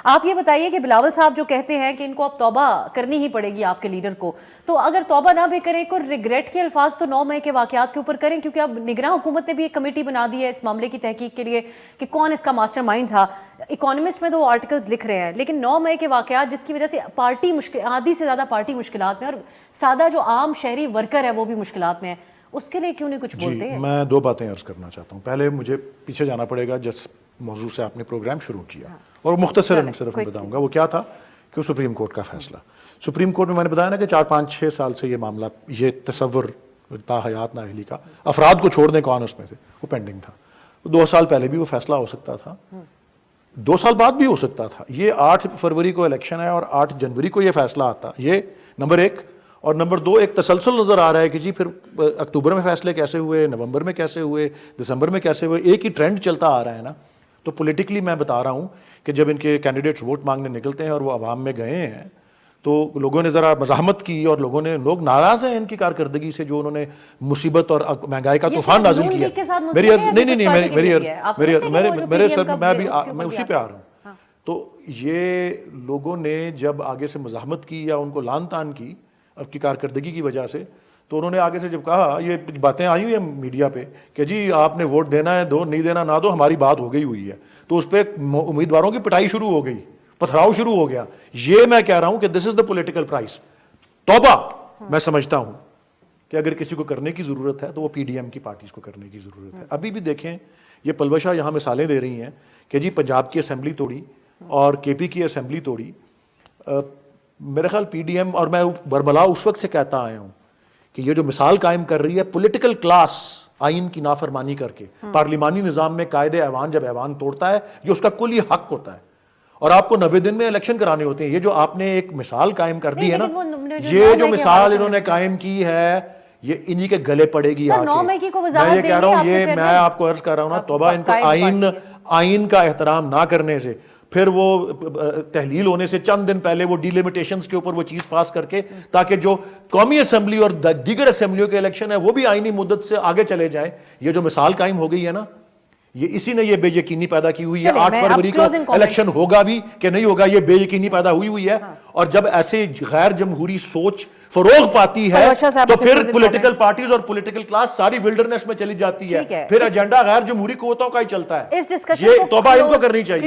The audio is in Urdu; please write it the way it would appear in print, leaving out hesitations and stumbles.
آپ یہ بتائیے کہ بلاول صاحب جو کہتے ہیں کہ ان کو اب توبہ کرنی ہی پڑے گی آپ کے لیڈر کو، تو اگر توبہ نہ بھی کریں کوئی ریگریٹ کے الفاظ تو 9 مئی کے واقعات کے اوپر کریں، کیونکہ اب نگراں حکومت نے بھی ایک کمیٹی بنا دی ہے اس معاملے کی تحقیق کے لیے کہ کون اس کا ماسٹر مائنڈ تھا۔ اکانومسٹ میں تو وہ آرٹیکلز لکھ رہے ہیں، لیکن 9 مئی کے واقعات جس کی وجہ سے پارٹی آدھی سے زیادہ پارٹی مشکلات میں اور سادہ جو عام شہری ورکر ہے وہ بھی مشکلات میں ہے، اس کے لیے کیوں نہیں کچھ بولتے ہیں؟ میں 2 باتیں عرض کرنا چاہتا ہوں۔ پہلے مجھے پیچھے جانا پڑے گا جس موضوع سے آپ نے پروگرام شروع کیا، اور مختصراً صرف میں بتاؤں گا وہ کیا تھا کہ سپریم کورٹ کا فیصلہ۔ سپریم کورٹ میں نے بتایا نا کہ 4-5-6 سال سے یہ معاملہ، یہ تصور تا حیات نااہلی کا افراد کو چھوڑنے کون اس میں سے، وہ پینڈنگ تھا۔ 2 سال پہلے بھی وہ فیصلہ ہو سکتا تھا، 2 سال بعد بھی ہو سکتا تھا۔ یہ 8 فروری کو الیکشن ہے اور 8 جنوری کو یہ فیصلہ آتا، یہ نمبر 1۔ اور نمبر 2 ایک تسلسل نظر آ رہا ہے کہ جی پھر اکتوبر میں فیصلے کیسے ہوئے، نومبر میں کیسے ہوئے، دسمبر میں کیسے ہوئے، ایک ہی ٹرینڈ چلتا آ رہا ہے نا۔ تو پولیٹیکلی میں بتا رہا ہوں کہ جب ان کے کینڈیڈیٹس ووٹ مانگنے نکلتے ہیں اور وہ عوام میں گئے ہیں تو لوگوں نے ذرا مزاحمت کی، اور لوگ ناراض ہیں ان کی کارکردگی سے جو انہوں نے مصیبت اور مہنگائی کا طوفان نازل کیا۔ میں اسی پہ آ رہا ہوں۔ تو یہ لوگوں نے جب آگے سے مزاحمت کی یا ان کو لان تان کی اب کی کارکردگی کی وجہ سے، تو انہوں نے آگے سے جب کہا، یہ باتیں آئی ہوئی ہیں میڈیا پہ کہ جی آپ نے ووٹ دینا ہے دو، نہیں دینا نہ دو، ہماری بات ہو گئی ہوئی ہے، تو اس پہ امیدواروں کی پٹائی شروع ہو گئی، پتھراؤ شروع ہو گیا۔ یہ میں کہہ رہا ہوں کہ دس از دا پولیٹیکل پرائس۔ توبہ میں سمجھتا ہوں کہ اگر کسی کو کرنے کی ضرورت ہے تو وہ پی ڈی ایم کی پارٹیز کو کرنے کی ضرورت ہے۔ ابھی بھی دیکھیں یہ پلوشا یہاں مثالیں دے رہی ہیں کہ جی پنجاب کی اسمبلی توڑی اور کے پی کی اسمبلی توڑی۔ میرے خیال پی ڈی ایم، اور میں برملا اس وقت سے کہتا آیا ہوں کہ یہ جو مثال قائم کر رہی ہے پولیٹیکل کلاس آئین کی نافرمانی کر کے، پارلیمانی نظام میں قائد ایوان جب ایوان توڑتا ہے یہ اس کا کلی حق ہوتا ہے، اور آپ کو 90 دن میں الیکشن کرانے ہوتے ہیں۔ یہ جو آپ نے ایک مثال قائم کر دی ہے نا، یہ جو مثال انہوں نے قائم کی ہے یہ انہی کے گلے پڑے گی آ کے۔ میں یہ کہہ رہا ہوں، یہ میں آپ کو عرض کر رہا ہوں نا، توبہ ان کو آئین کا احترام نہ کرنے سے، پھر وہ تحلیل ہونے سے چند دن پہلے وہ ڈیلیمیٹیشنز کے اوپر وہ چیز پاس کر کے، تاکہ جو قومی اسمبلی اور دیگر اسمبلیوں کے الیکشن ہے وہ بھی آئینی مدت سے آگے چلے جائیں۔ یہ جو مثال قائم ہو گئی ہے نا، یہ اسی نے یہ بے یقینی پیدا کی ہوئی ہے۔ 8 فروری کو الیکشن ہوگا بھی کہ نہیں ہوگا یہ بے یقینی پیدا ہوئی ہے، اور جب ایسے غیر جمہوری سوچ فروغ پاتی ہے تو پھر پولیٹیکل پارٹیز اور پولیٹیکل کلاس ساری ولڈرنس میں چلی جاتی ہے، پھر ایجنڈا غیر جمہوری قوتوں کا ہی چلتا ہے۔ یہ توبہ ان کو کرنی چاہیے۔